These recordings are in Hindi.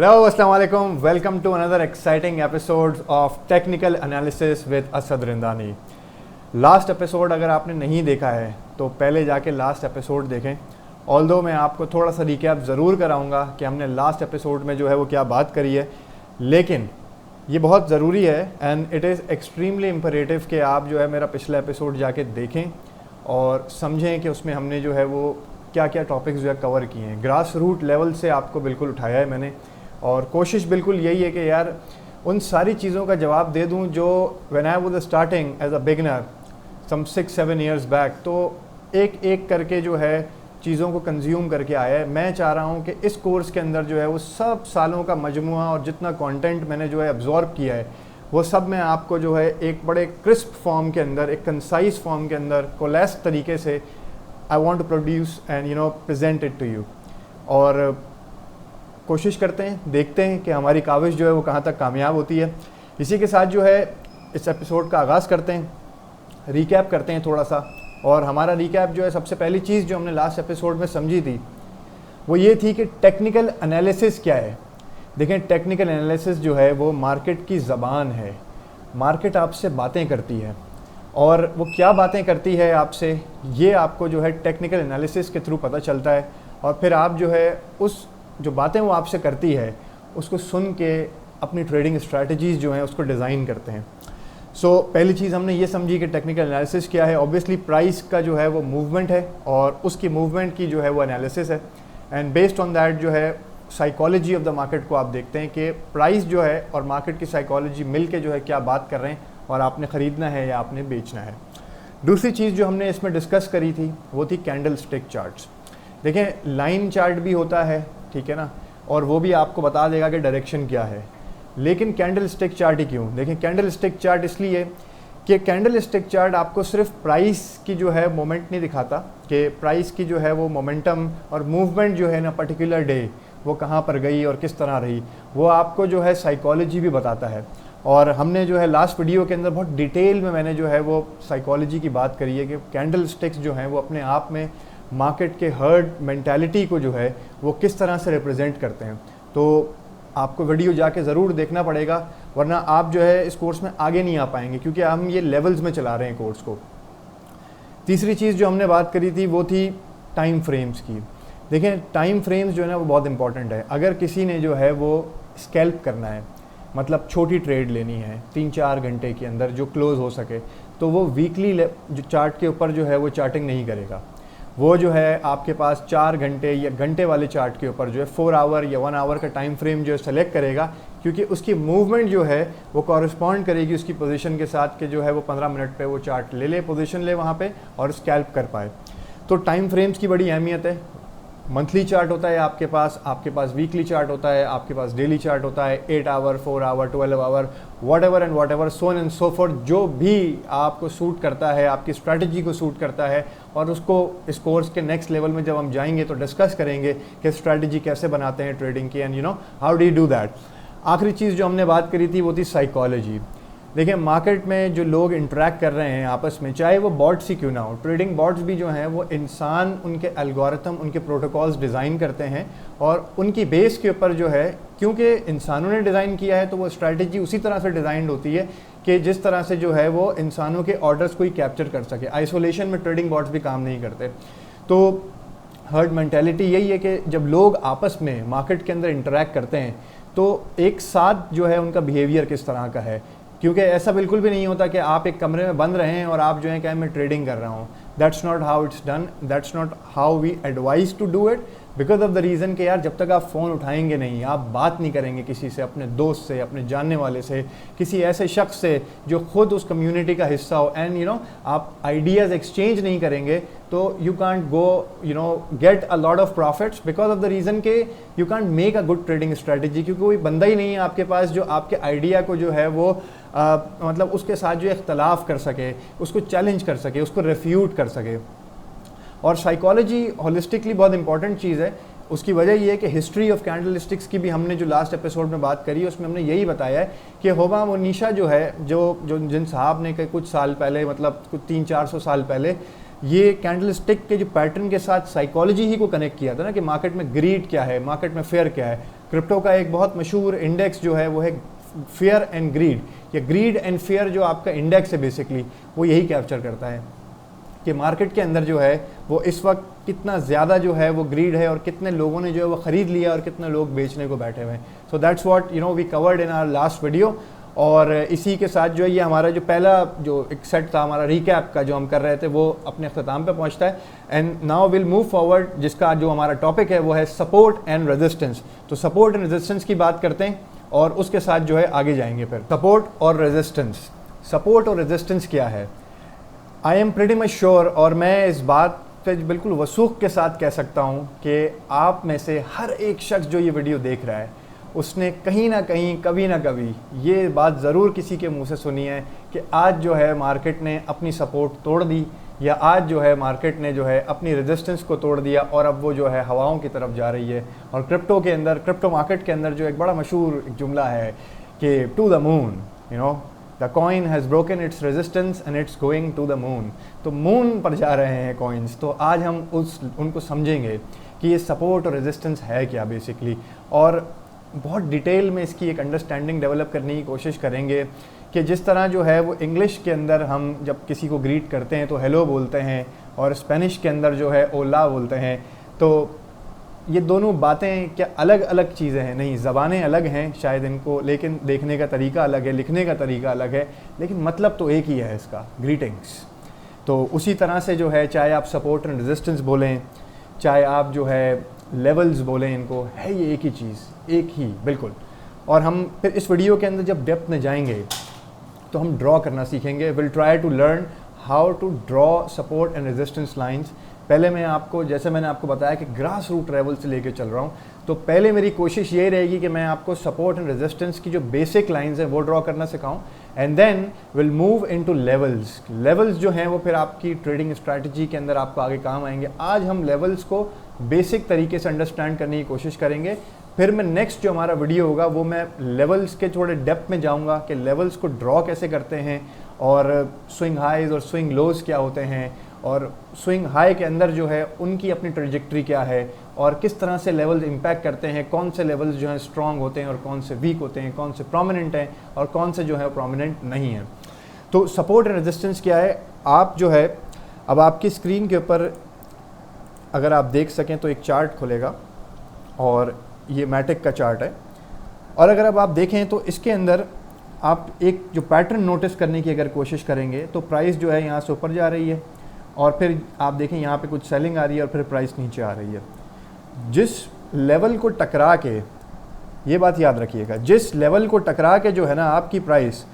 Hello, Assalamu alaikum. Welcome to another exciting episode of Technical Analysis with Asad Rindani. Last episode अगर आपने नहीं देखा है तो पहले जाके लास्ट एपिसोड देखें। ऑल्दो मैं आपको थोड़ा सा रिकैप ज़रूर कराऊंगा कि हमने लास्ट एपिसोड में जो है वो क्या बात करी है, लेकिन ये बहुत ज़रूरी है and it is extremely imperative कि आप जो है मेरा पिछला एपिसोड जाके देखें और समझें कि उसमें हमने जो है वो क्या क्या टॉपिक्स जो है कवर किए हैं। ग्रास रूट लेवल से आपको बिल्कुल उठाया है मैंने, और कोशिश बिल्कुल यही है कि यार उन सारी चीज़ों का जवाब दे दूं जो when I was starting as a beginner some 6-7 years back, तो एक एक करके जो है चीज़ों को कंज्यूम करके आया है। मैं चाह रहा हूं कि इस कोर्स के अंदर जो है वो सब सालों का मजमुआ और जितना कंटेंट मैंने जो है अब्जॉर्ब किया है वो सब मैं आपको जो है एक बड़े क्रिस्प फॉर्म के अंदर, एक कंसाइज फॉर्म के अंदर, कोलैस तरीके से I want to produce and present it to you. और कोशिश करते हैं, देखते हैं कि हमारी काविश जो है वो कहाँ तक कामयाब होती है। इसी के साथ जो है इस एपिसोड का आगाज़ करते हैं, रिकैप करते हैं थोड़ा सा। और हमारा रिकैप जो है, सबसे पहली चीज़ जो हमने लास्ट एपिसोड में समझी थी वो ये थी कि टेक्निकल एनालिसिस क्या है। देखें, टेक्निकल एनालिसिस जो है वो मार्केट की ज़बान है। मार्केट आपसे बातें करती है और वो क्या बातें करती है आपसे, ये आपको जो है टेक्निकल एनालिसिस के थ्रू पता चलता है। और फिर आप जो है उस जो बातें वो आपसे करती है उसको सुन के अपनी ट्रेडिंग स्ट्रैटेजीज़ जो हैं उसको डिज़ाइन करते हैं। पहली चीज़ हमने ये समझी कि टेक्निकल एनालिसिस क्या है। ऑब्वियसली प्राइस का जो है वो मूवमेंट है और उसकी मूवमेंट की जो है वो एनालिसिस है, एंड बेस्ड ऑन दैट जो है साइकोलॉजी ऑफ द मार्केट को आप देखते हैं कि प्राइस जो है और मार्केट की साइकोलॉजी मिल के जो है क्या बात कर रहे हैं और आपने ख़रीदना है या आपने बेचना है। दूसरी चीज़ जो हमने इसमें डिस्कस करी थी वो थी कैंडल स्टिक चार्ट्स। देखें, लाइन चार्ट भी होता है, ठीक है ना, और वो भी आपको बता देगा कि डायरेक्शन क्या है, लेकिन कैंडल स्टिक चार्ट ही क्यों? देखें, कैंडल स्टिक चार्ट इसलिए कि कैंडल स्टिक चार्ट आपको सिर्फ प्राइस की जो है मोमेंट नहीं दिखाता कि प्राइस की जो है वो मोमेंटम और मूवमेंट जो है ना पर्टिकुलर डे वो कहाँ पर गई और किस तरह रही, वो आपको जो है साइकोलॉजी भी बताता है। और हमने जो है लास्ट वीडियो के अंदर बहुत डिटेल में मैंने जो है वो साइकोलॉजी की बात करी है कि कैंडल स्टिक्स जो हैं वो अपने आप में मार्केट के हर्ड मेंटालिटी को जो है वो किस तरह से रिप्रेजेंट करते हैं। तो आपको वीडियो जाके ज़रूर देखना पड़ेगा, वरना आप जो है इस कोर्स में आगे नहीं आ पाएंगे, क्योंकि हम ये लेवल्स में चला रहे हैं कोर्स को। तीसरी चीज़ जो हमने बात करी थी वो थी टाइम फ्रेम्स की। देखें, टाइम फ्रेम्स जो है ना वो बहुत इंपॉर्टेंट है। अगर किसी ने जो है वो स्कैल्प करना है, मतलब छोटी ट्रेड लेनी है 3-4 घंटे के अंदर जो क्लोज हो सके, तो वो वीकली जो चार्ट के ऊपर जो है वो चार्टिंग नहीं करेगा। वो जो है आपके पास 4 घंटे या घंटे वाले चार्ट के ऊपर जो है 4 आवर या 1 आवर का टाइम फ्रेम जो है सेलेक्ट करेगा, क्योंकि उसकी मूवमेंट जो है वो कॉरस्पॉन्ड करेगी उसकी पोजीशन के साथ कि जो है वो 15 मिनट पे वो चार्ट ले पोजीशन ले वहाँ पे और स्कैल्प कर पाए। तो टाइम फ्रेम्स की बड़ी अहमियत है। मंथली चार्ट होता है आपके पास वीकली चार्ट होता है, आपके पास डेली चार्ट होता है, 8 hour, 4 hour, 12 hour, whatever so and so forth, जो भी आपको सूट करता है, आपकी स्ट्रैटेजी को सूट करता है। और उसको इस कोर्स के नेक्स्ट लेवल में जब हम जाएंगे तो डिस्कस करेंगे कि स्ट्रैटेजी कैसे बनाते हैं ट्रेडिंग की, and how do you do that. आखिरी चीज़ जो हमने बात करी थी वो थी साइकोलॉजी। देखिए, मार्केट में जो लोग इंटरेक्ट कर रहे हैं आपस में, चाहे वो बॉट्स ही क्यों ना हो, ट्रेडिंग बॉट्स भी जो हैं वो इंसान उनके एल्गोरिथम, उनके प्रोटोकॉल्स डिज़ाइन करते हैं और उनकी बेस के ऊपर जो है, क्योंकि इंसानों ने डिज़ाइन किया है तो वो स्ट्रैटेजी उसी तरह से डिज़ाइन होती है कि जिस तरह से जो है वो इंसानों के ऑर्डर्स को ही कैप्चर कर सके। आइसोलेशन में ट्रेडिंग बॉट्स भी काम नहीं करते। तो हर्ड मेंटालिटी यही है कि जब लोग आपस में मार्केट के अंदर इंटरेक्ट करते हैं तो एक साथ जो है उनका बिहेवियर किस तरह का है, क्योंकि ऐसा बिल्कुल भी नहीं होता कि आप एक कमरे में बंद रहे हैं और आप जो है क्या मैं ट्रेडिंग कर रहा हूँ। That's not how it's done, that's not how we advise to do it, because of the reason कि यार जब तक आप फ़ोन उठाएंगे नहीं, आप बात नहीं करेंगे किसी से, अपने दोस्त से, अपने जानने वाले से, किसी ऐसे शख्स से जो खुद उस कम्युनिटी का हिस्सा हो, एंड आप आइडियाज़ एक्सचेंज नहीं करेंगे, तो you can't go get a lot of profits, because of the reason के you can't make a good trading strategy, क्योंकि कोई बंदा ही नहीं है आपके पास जो आपके आइडिया को जो है वो मतलब उसके साथ जो इख्तलाफ कर सके, उसको चैलेंज कर सके, उसको रेफ्यूट कर सके। और साइकोलॉजी होलिस्टिकली बहुत इंपॉर्टेंट चीज़ है। उसकी वजह ये है कि हिस्ट्री ऑफ कैंडलस्टिक्स की भी हमने जो लास्ट एपिसोड में बात करी है उसमें हमने यही बताया है कि होबा वो निशा जो है जो जिन साहब ने कुछ साल पहले, मतलब कुछ 300-400 साल पहले ये कैंडलस्टिक के जो पैटर्न के साथ साइकोलॉजी ही को कनेक्ट किया था ना, कि मार्केट में ग्रीड क्या है, मार्केट में फेयर क्या है। क्रिप्टो का एक बहुत मशहूर इंडेक्स जो है वो है फियर एंड ग्रीड, या ग्रीड एंड फियर जो आपका इंडेक्स है बेसिकली वो यही कैप्चर करता है कि मार्केट के अंदर जो है वो इस वक्त कितना ज़्यादा जो है वो ग्रीड है और कितने लोगों ने जो है वो ख़रीद लिया और कितने लोग बेचने को बैठे हुए हैं। So that's what we covered in our last video. और इसी के साथ जो है ये हमारा जो पहला जो एक सेट था हमारा रिकैप का जो हम कर रहे थे वो अपने अख्ताम पे पहुंचता है। And now will move forward, जिसका जो हमारा टॉपिक है वो है सपोर्ट एंड रेजिस्टेंस। तो सपोर्ट एंड रेजिस्टेंस की बात करते हैं और उसके साथ जो है आगे जाएंगे। फिर सपोर्ट और रेजिस्टेंस, सपोर्ट और रेजिस्टेंस क्या है? I am pretty much sure, और मैं इस बात पे बिल्कुल वसूख के साथ कह सकता हूँ कि आप में से हर एक शख्स जो ये वीडियो देख रहा है उसने कहीं ना कहीं कभी ना कभी ये बात ज़रूर किसी के मुंह से सुनी है कि आज जो है मार्केट ने अपनी सपोर्ट तोड़ दी, या आज जो है मार्केट ने जो है अपनी रेजिस्टेंस को तोड़ दिया और अब वो जो है हवाओं की तरफ जा रही है। और क्रिप्टो के अंदर, क्रिप्टो मार्केट के अंदर जो एक बड़ा मशहूर एक जुमला है कि to the moon, the coin has broken its resistance and it's going to the moon. तो मून पर जा रहे हैं कॉइन्स। तो आज हम उनको समझेंगे कि ये सपोर्ट और रेजिस्टेंस है क्या बेसिकली, और बहुत डिटेल में इसकी एक अंडरस्टैंडिंग डेवलप करने की कोशिश करेंगे कि जिस तरह जो है वो इंग्लिश के अंदर हम जब किसी को ग्रीट करते हैं तो हेलो बोलते हैं, और स्पेनिश के अंदर जो है ओला बोलते हैं। तो ये दोनों बातें क्या अलग अलग चीज़ें हैं? नहीं, ज़बानें अलग हैं शायद इनको, लेकिन देखने का तरीका अलग है, लिखने का तरीका अलग है, लेकिन मतलब तो एक ही है इसका, ग्रीटिंग्स। तो उसी तरह से जो है चाहे आप सपोर्ट एंड रेजिस्टेंस बोलें, चाहे आप जो है लेवल्स बोलें, इनको है ये एक ही चीज़, एक ही बिल्कुल। और हम फिर इस वीडियो के अंदर जब डेप्थ में जाएंगे तो हम ड्रॉ करना सीखेंगे। Will try to learn how to draw support and resistance lines. पहले मैं आपको, जैसे मैंने आपको बताया कि ग्रास रूट लेवल से लेके चल रहा हूँ, तो पहले मेरी कोशिश ये रहेगी कि मैं आपको सपोर्ट एंड रेजिस्टेंस की जो बेसिक लाइंस हैं वो ड्रॉ करना सिखाऊं, and then will move into levels. Levels जो हैं वो फिर आपकी ट्रेडिंग स्ट्रैटेजी के अंदर आपको आगे काम आएंगे। आज हम लेवल्स को बेसिक तरीके से अंडरस्टैंड करने की कोशिश करेंगे। फिर मैं नेक्स्ट जो हमारा वीडियो होगा वो मैं लेवल्स के थोड़े डेप्थ में जाऊंगा कि लेवल्स को ड्रॉ कैसे करते हैं, और स्विंग हाइज और स्विंग लोज क्या होते हैं, और स्विंग हाई के अंदर जो है उनकी अपनी ट्रेजेक्ट्री क्या है, और किस तरह से लेवल्स इम्पैक्ट करते हैं, कौन से लेवल्स जो हैं स्ट्रॉन्ग होते हैं और कौन से वीक होते हैं, कौन से प्रोमिनेंट हैं और कौन से जो है प्रोमिनेंट नहीं हैं। तो सपोर्ट एंड रेजिस्टेंस क्या है? आप जो है अब आपकी स्क्रीन के ऊपर अगर आप देख सकें तो एक चार्ट खुलेगा, और ये मैटिक का चार्ट है, और अगर अब आप देखें तो इसके अंदर आप एक जो पैटर्न नोटिस करने की अगर कोशिश करेंगे तो प्राइस जो है यहाँ से ऊपर जा रही है, और फिर आप देखें यहाँ पे कुछ सेलिंग आ रही है और फिर प्राइस नीचे आ रही है। जिस लेवल को टकरा के, ये बात याद रखिएगा, जिस लेवल को टकरा के जो है ना आपकी प्राइस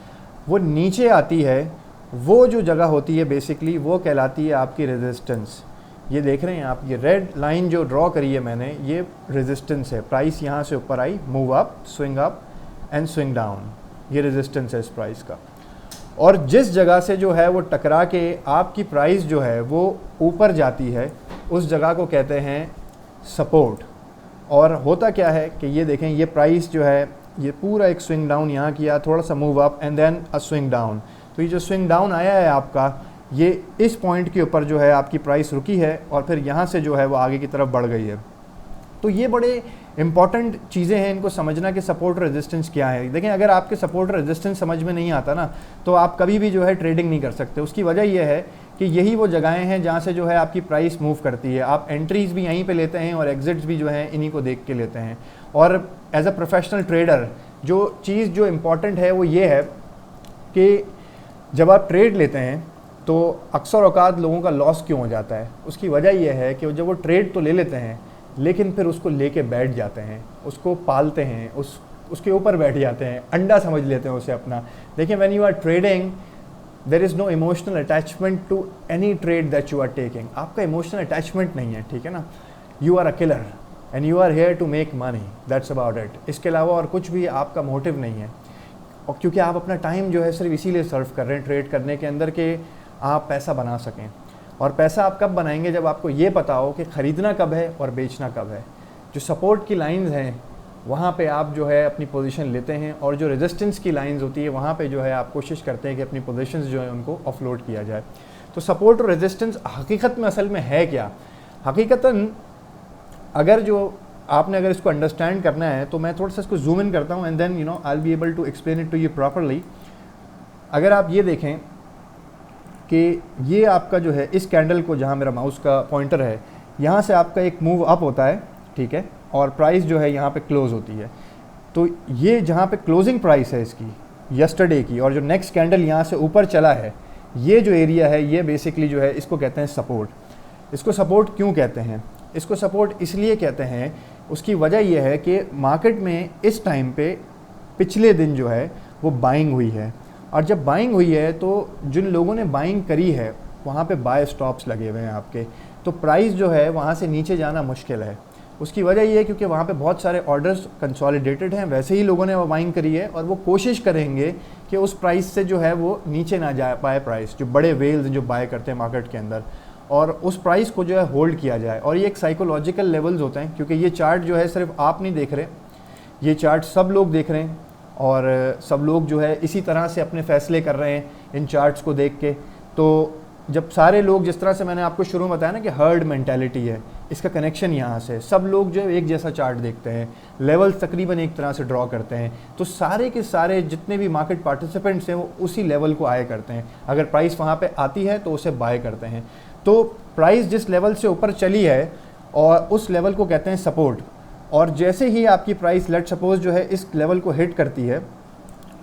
वो नीचे आती है, वो जो जगह होती है बेसिकली वो कहलाती है आपकी रेजिस्टेंस। ये देख रहे हैं आप, ये रेड लाइन जो ड्रॉ करी है मैंने, ये रेजिस्टेंस है। प्राइस यहाँ से ऊपर आई, move up and swing down, ये रेजिस्टेंस है इस प्राइस का। और जिस जगह से जो है वो टकरा के आपकी प्राइस जो है वो ऊपर जाती है, उस जगह को कहते हैं सपोर्ट। और होता क्या है कि ये देखें, ये प्राइस जो है ये पूरा एक स्विंग डाउन यहाँ किया, थोड़ा सा move up and then a swing down. तो ये जो स्विंग डाउन आया है आपका, ये इस पॉइंट के ऊपर जो है आपकी प्राइस रुकी है और फिर यहाँ से जो है वो आगे की तरफ बढ़ गई है। तो ये बड़े इंपॉर्टेंट चीज़ें हैं इनको समझना कि सपोर्ट रेजिस्टेंस क्या है। देखें, अगर आपके सपोर्ट रेजिस्टेंस समझ में नहीं आता ना तो आप कभी भी जो है ट्रेडिंग नहीं कर सकते। उसकी वजह यह है कि यही वो जगहें हैं जहाँ से जो है आपकी प्राइस मूव करती है। आप एंट्रीज भी यहीं पे लेते हैं और एग्जिट्स भी जो है इन्हीं को देख के लेते हैं। और एज अ प्रोफेशनल ट्रेडर जो चीज़ जो इम्पॉर्टेंट है वो ये है कि जब आप ट्रेड लेते हैं तो अक्सर औकात लोगों का लॉस क्यों हो जाता है। उसकी वजह यह है कि जब वो ट्रेड तो ले लेते हैं लेकिन फिर उसको लेके बैठ जाते हैं, उसको पालते हैं, उसके ऊपर बैठ जाते हैं, अंडा समझ लेते हैं उसे अपना। देखिए, when you are trading there is no emotional attachment to any trade that you are taking. आपका इमोशनल अटैचमेंट नहीं है, ठीक है ना। You are a killer and you are here to make money, that's about it. इसके अलावा और कुछ भी आपका मोटिव नहीं है। और क्योंकि आप अपना टाइम जो है सिर्फ इसीलिए सर्व कर रहे हैं ट्रेड करने के अंदर कि आप पैसा बना सकें। और पैसा आप कब बनाएंगे? जब आपको ये पता हो कि ख़रीदना कब है और बेचना कब है। जो सपोर्ट की लाइंस हैं वहाँ पे आप जो है अपनी पोजीशन लेते हैं, और जो रेजिस्टेंस की लाइंस होती है वहाँ पे जो है आप कोशिश करते हैं कि अपनी पोजीशंस जो है उनको ऑफलोड किया जाए। तो सपोर्ट और रेजिस्टेंस हकीकत में असल में है क्या? हकीकतन अगर जो आपने अगर इसको अंडरस्टैंड करना है तो मैं थोड़ा सा इसको जूम इन करता हूँ and then I will be able to explain it to you properly. अगर आप ये देखें कि ये आपका जो है इस कैंडल को, जहाँ मेरा माउस का पॉइंटर है, यहाँ से आपका एक मूव अप होता है, ठीक है, और प्राइस जो है यहाँ पे क्लोज होती है। तो ये जहाँ पे क्लोजिंग प्राइस है इसकी यस्टरडे की, और जो नेक्स्ट कैंडल यहाँ से ऊपर चला है, ये जो एरिया है ये बेसिकली जो है इसको कहते हैं सपोर्ट। इसको सपोर्ट क्यों कहते हैं? इसको सपोर्ट इसलिए कहते हैं, उसकी वजह यह है कि मार्केट में इस टाइम पे पिछले दिन जो है वो बाइंग हुई है, और जब बाइंग हुई है तो जिन लोगों ने बाइंग करी है वहाँ पे बाय स्टॉप्स लगे हुए हैं आपके, तो प्राइस जो है वहाँ से नीचे जाना मुश्किल है। उसकी वजह ये है क्योंकि वहाँ पे बहुत सारे ऑर्डर्स कंसोलिडेटेड हैं, वैसे ही लोगों ने वो बाइंग करी है, और वो कोशिश करेंगे कि उस प्राइस से जो है वो नीचे ना जा पाए प्राइस, जो बड़े वेल्स जो बाय करते हैं मार्केट के अंदर, और उस प्राइस को जो है होल्ड किया जाए। और ये एक साइकोलॉजिकल लेवल्स होते हैं, क्योंकि ये चार्ट जो है सिर्फ आप नहीं देख रहे, ये चार्ट सब लोग देख रहे हैं, और सब लोग जो है इसी तरह से अपने फैसले कर रहे हैं इन चार्ट्स को देख के। तो जब सारे लोग, जिस तरह से मैंने आपको शुरू में बताया ना कि हर्ड मेंटालिटी है, इसका कनेक्शन यहाँ से, सब लोग जो है एक जैसा चार्ट देखते हैं, लेवल्स तकरीबन एक तरह से ड्रॉ करते हैं, तो सारे के सारे जितने भी मार्केट पार्टिसिपेंट्स हैं वो उसी लेवल को आए करते हैं। अगर प्राइस वहाँ पे आती है तो उसे बाय करते हैं। तो प्राइस जिस लेवल से ऊपर चली है और उस लेवल को कहते हैं सपोर्ट, और जैसे ही आपकी प्राइस लेट सपोज जो है इस लेवल को हिट करती है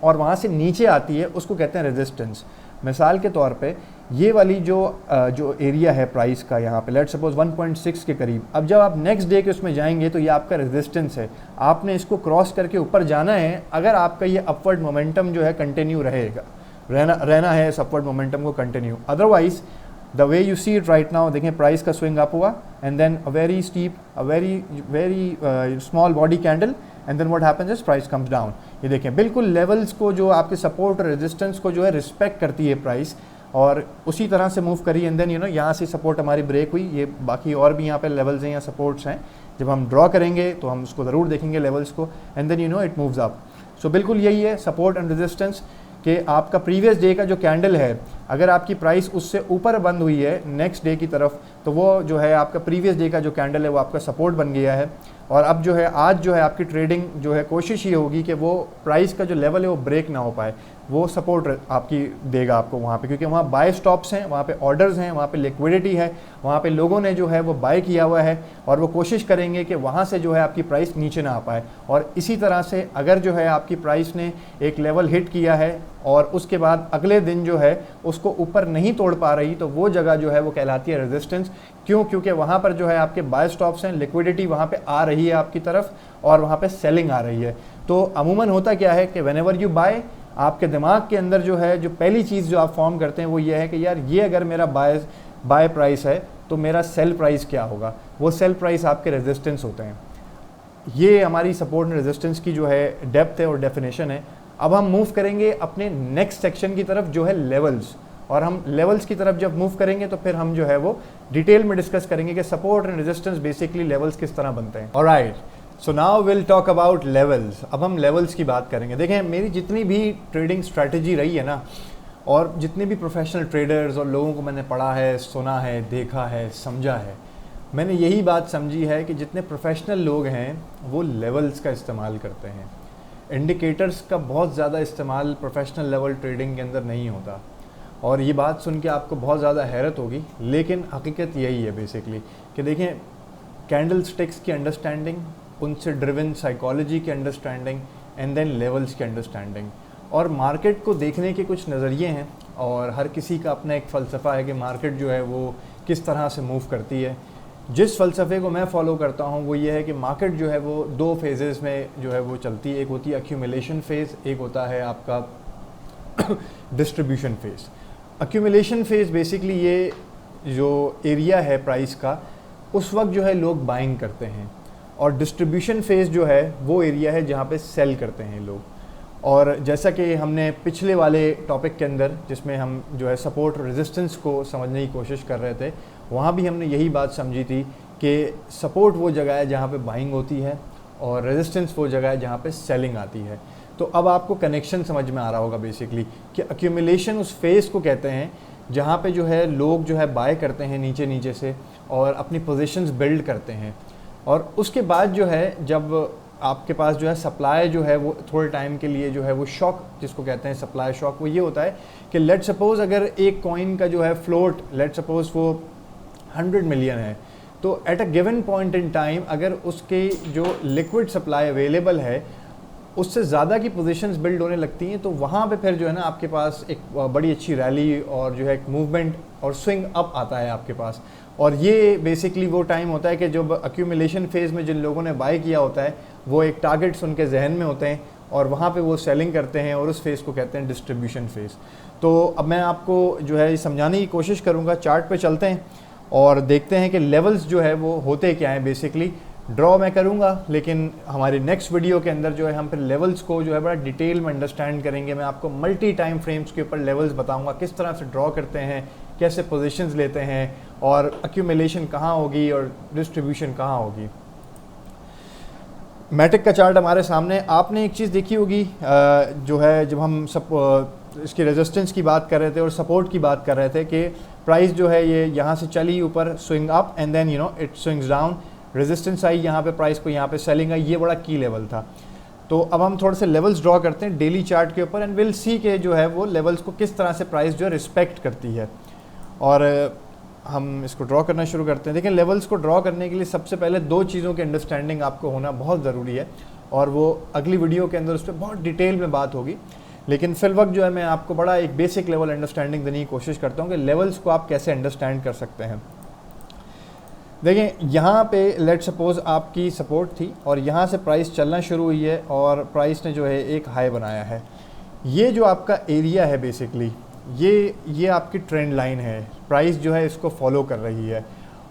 और वहाँ से नीचे आती है, उसको कहते हैं रेजिस्टेंस। मिसाल के तौर पे ये वाली जो एरिया है प्राइस का, यहाँ पे लेट सपोज 1.6 के करीब, अब जब आप नेक्स्ट डे के उसमें जाएंगे तो ये आपका रेजिस्टेंस है, आपने इसको क्रॉस करके ऊपर जाना है अगर आपका ये अपवर्ड मोमेंटम जो है कंटिन्यू रहना है इस अपवर्ड मोमेंटम को continue. Otherwise the way you see it right now, देखें प्राइस का स्विंग अप हुआ and then a very steep, a very small body candle, and then what happens is price comes down. ये देखें बिल्कुल लेवल्स को, जो आपके सपोर्ट और रेजिस्टेंस को जो है रिस्पेक्ट करती है प्राइस, और उसी तरह से मूव करी, एंड देन यहाँ से सपोर्ट हमारी ब्रेक हुई। ये बाकी और भी यहाँ पे लेवल्स हैं या सपोर्ट्स हैं, जब हम ड्रॉ करेंगे तो हम उसको ज़रूर देखेंगे लेवल्स को, and then it moves up. So बिल्कुल यही है सपोर्ट एंड रेजिस्टेंस, कि आपका प्रीवियस डे का जो कैंडल है, अगर आपकी प्राइस उससे ऊपर बंद हुई है नेक्स्ट डे की तरफ, तो वो जो है आपका प्रीवियस डे का जो कैंडल है वो आपका सपोर्ट बन गया है। और अब जो है आज जो है आपकी ट्रेडिंग जो है कोशिश ये होगी कि वो प्राइस का जो लेवल है वो ब्रेक ना हो पाए, वो सपोर्ट आपकी देगा आपको वहाँ पे, क्योंकि वहाँ बाय स्टॉप्स हैं, वहाँ पे ऑर्डर्स हैं, वहाँ पे लिक्विडिटी है, वहाँ पे लोगों ने जो है वो बाय किया हुआ है, और वो कोशिश करेंगे कि वहाँ से जो है आपकी प्राइस नीचे ना आ पाए। और इसी तरह से अगर जो है आपकी प्राइस ने एक लेवल हिट किया है और उसके बाद अगले दिन जो है उसको ऊपर नहीं तोड़ पा रही, तो वो जगह जो है वो कहलाती है रेजिस्टेंस। क्यों? क्योंकि वहाँ पर जो है आपके बाय स्टॉप्स हैं, लिक्विडिटी वहाँ पे आ रही है आपकी तरफ, और वहाँ पे सेलिंग आ रही है। तो अमूमन होता क्या है कि व्हेनेवर यू बाय, आपके दिमाग के अंदर जो है जो पहली चीज़ जो आप फॉर्म करते हैं वो ये है कि यार ये अगर मेरा बाय प्राइस है तो मेरा सेल प्राइस क्या होगा। वो सेल प्राइस आपके रेजिस्टेंस होते हैं। ये हमारी सपोर्ट एंड रेजिस्टेंस की जो है डेप्थ है और डेफिनेशन है। अब हम मूव करेंगे अपने नेक्स्ट सेक्शन की तरफ जो है लेवल्स, और हम लेवल्स की तरफ जब मूव करेंगे तो फिर हम जो है वो डिटेल में डिस्कस करेंगे कि support and resistance basically levels किस तरह बनते हैं। Alright, so now will talk about levels. अब हम लेवल्स की बात करेंगे। देखें मेरी जितनी भी ट्रेडिंग स्ट्रैटेजी रही है ना, और जितने भी प्रोफेशनल ट्रेडर्स और लोगों को मैंने पढ़ा है, सुना है, देखा है, समझा है, मैंने यही बात समझी है कि जितने प्रोफेशनल लोग हैं वो लेवल्स का इस्तेमाल करते हैं। इंडिकेटर्स का बहुत ज़्यादा इस्तेमाल प्रोफेशनल लेवल ट्रेडिंग के अंदर नहीं होता। और ये बात सुन के आपको बहुत ज़्यादा हैरत होगी, लेकिन हकीकत यही है बेसिकली कि देखें कैंडल स्टिक्स की अंडरस्टैंडिंग, उनसे ड्रिवन साइकोलॉजी की अंडरस्टैंडिंग, एंड देन लेवल्स की अंडरस्टैंडिंग, और मार्केट को देखने के कुछ नज़रिए हैं, और हर किसी का अपना एक फ़लसफ़ा है कि मार्केट जो है वो किस तरह से मूव करती है। जिस फ़लसफ़े को मैं फॉलो करता हूँ वो ये है कि मार्केट जो है वो दो फेजेस में जो है वो चलती है। एक होती है एक्यूमुलेशन फेज़, एक होता है आपका distribution phase. Accumulation phase basically ये जो एरिया है प्राइस का, उस वक्त जो है लोग बाइंग करते हैं, और डिस्ट्रीब्यूशन फेज़ जो है वो एरिया है जहाँ पे सेल करते हैं लोग। और जैसा कि हमने पिछले वाले टॉपिक के अंदर, जिसमें हम जो है सपोर्ट और रेजिस्टेंस को समझने की कोशिश कर रहे थे, वहाँ भी हमने यही बात समझी थी कि सपोर्ट वो जगह है जहाँ पे बाइंग होती है, और रेजिस्टेंस वो जगह है जहाँ पे सेलिंग आती है। तो अब आपको कनेक्शन समझ में आ रहा होगा बेसिकली कि एक्यूमुलेशन उस फेज़ को कहते हैं जहाँ पे जो है लोग जो है बाय करते हैं नीचे नीचे से, और अपनी पोजीशंस बिल्ड करते हैं। और उसके बाद जो है जब आपके पास जो है सप्लाई जो है वो थोड़े टाइम के लिए जो है वो शॉक जिसको कहते हैं सप्लाई शॉक, वो ये होता है कि लेट सपोज अगर एक कॉइन का जो है फ्लोट लेट सपोज वो 100 मिलियन है, तो at a given point in time अगर उसके जो लिक्विड सप्लाई अवेलेबल है उससे ज़्यादा की पोजीशंस बिल्ड होने लगती हैं, तो वहाँ पे फिर जो है ना आपके पास एक बड़ी अच्छी रैली और जो है एक मूवमेंट और स्विंग अप आता है आपके पास। और ये बेसिकली वो टाइम होता है कि जब अक्यूमुलेशन फेज़ में जिन लोगों ने बाय किया होता है वो एक टारगेट्स उनके जहन में होते हैं और वहाँ पे वो सेलिंग करते हैं और उस फेज़ को कहते हैं डिस्ट्रीब्यूशन फेज़। तो अब मैं आपको जो है समझाने की कोशिश करूँगा, चार्ट पे चलते हैं और देखते हैं कि लेवल्स जो है वो होते क्या हैं। बेसिकली ड्रॉ मैं करूँगा, लेकिन हमारी नेक्स्ट वीडियो के अंदर जो है हम फिर लेवल्स को जो है बड़ा डिटेल में अंडरस्टैंड करेंगे। मैं आपको मल्टी टाइम फ्रेम्स के ऊपर लेवल्स बताऊँगा, किस तरह से ड्रॉ करते हैं, कैसे पोजीशंस लेते हैं और अक्यूमुलेशन कहाँ होगी और डिस्ट्रीब्यूशन कहाँ होगी। मैटिक का चार्ट हमारे सामने, आपने एक चीज़ देखी होगी जो है जब हम इसकी रेजिस्टेंस की बात कर रहे थे और सपोर्ट की बात कर रहे थे कि प्राइस जो है ये यहाँ से चली ऊपर swing up and then it swings down, resistance आई यहाँ पे, प्राइस को यहाँ पे सेलिंग आई, ये बड़ा की लेवल था। तो अब हम थोड़े से लेवल्स ड्रॉ करते हैं डेली चार्ट के ऊपर एंड विल सी के जो है वो लेवल्स को किस तरह से प्राइस जो है रिस्पेक्ट करती है। और हम इसको ड्रॉ करना शुरू करते हैं। देखिए लेवल्स को ड्रॉ करने के लिए सबसे पहले दो चीज़ों की अंडरस्टैंडिंग आपको होना बहुत ज़रूरी है और वो अगली वीडियो के अंदर उस पर बहुत डिटेल में बात होगी, लेकिन फिल वक्त जो है मैं आपको बड़ा एक बेसिक लेवल अंडरस्टैंडिंग देने की कोशिश करता हूँ कि लेवल्स को आप कैसे अंडरस्टैंड कर सकते हैं। देखें यहाँ पे लेट सपोज आपकी सपोर्ट थी और यहाँ से प्राइस चलना शुरू हुई है और प्राइस ने जो है एक हाई बनाया है। ये जो आपका एरिया है बेसिकली ये आपकी ट्रेंड लाइन है, प्राइस जो है इसको फॉलो कर रही है।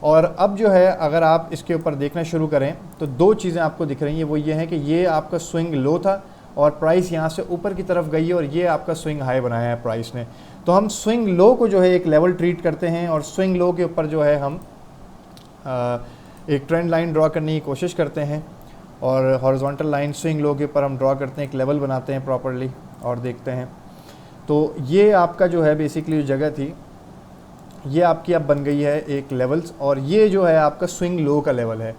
और अब जो है अगर आप इसके ऊपर देखना शुरू करें तो दो चीज़ें आपको दिख रही हैं, वो ये है कि ये आपका स्विंग लो था और प्राइस यहाँ से ऊपर की तरफ गई है और ये आपका स्विंग हाई बनाया है प्राइस ने। तो हम स्विंग लो को जो है एक लेवल ट्रीट करते हैं और स्विंग लो के ऊपर जो है हम एक ट्रेंड लाइन ड्रॉ करने की कोशिश करते हैं और हॉरिजॉन्टल लाइन स्विंग लो के ऊपर हम ड्रॉ करते हैं, एक लेवल बनाते हैं प्रॉपरली और देखते हैं। तो ये आपका जो है बेसिकली जो जगह थी ये आपकी अब बन गई है एक लेवल्स और ये जो है आपका स्विंग लो का लेवल है।